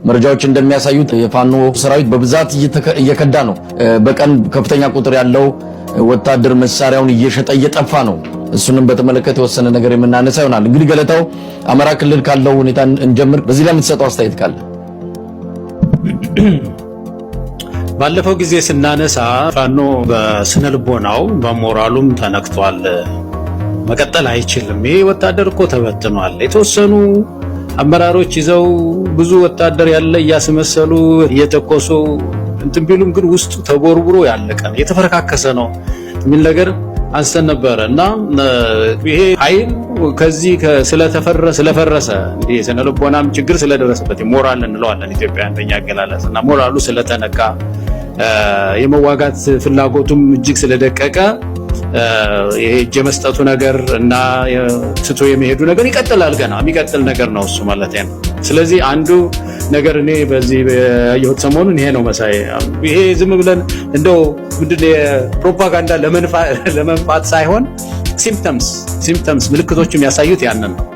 መረጃዎች እንደሚያሳዩት የፋኖ ሰራዊት በብዛት እየከዳ ነው። በቀን ከፍተኛ ቁጥር ያለው ወታደር መሳሪያውን እየሸጠ እየጠፋ ነው። እሱንም በተመለከተ የወሰነ ነገር የምናነሳ ይሆናል። እንግዲህ ገለታው አማራ ክልል ካለው ሁኔታ እንጀምር። በዚህ ላይ የምትሰጠው አስተያየት ካለ? ባለፈው ጊዜ ስናነሳ ፋኖ በስነ ልቦናው በሞራሉም ተነክቷል፣ መቀጠል አይችልም። ይሄ ወታደር እኮ ተበትኗል። የተወሰኑ አመራሮች ይዘው ብዙ ወታደር ያለ እያስመሰሉ እየተኮሱ እንትን ቢሉም ግን ውስጡ ተቦርቡሮ ያለቀ ነው፣ የተፈረካከሰ ነው የሚል ነገር አንስተን ነበረ እና ይሄ ኃይል ከዚህ ስለፈረሰ እንዲህ ስነ ልቦናም ችግር ስለደረሰበት ሞራል እንለዋለን ኢትዮጵያን በእኛ አገላለጽ እና ሞራሉ ስለተነካ የመዋጋት ፍላጎቱም እጅግ ስለደቀቀ ይሄ እጅ መስጠቱ ነገር እና ትቶ የመሄዱ ነገር ይቀጥላል። ገና የሚቀጥል ነገር ነው እሱ ማለት ነው። ስለዚህ አንዱ ነገር እኔ በዚህ ያየሁት ሰሞኑን ይሄ ነው መሳይ። ይሄ ዝም ብለን እንደው ምንድነው የፕሮፓጋንዳ ለመንፋት ሳይሆን ሲምፕተምስ ምልክቶቹ የሚያሳዩት ያንን ነው።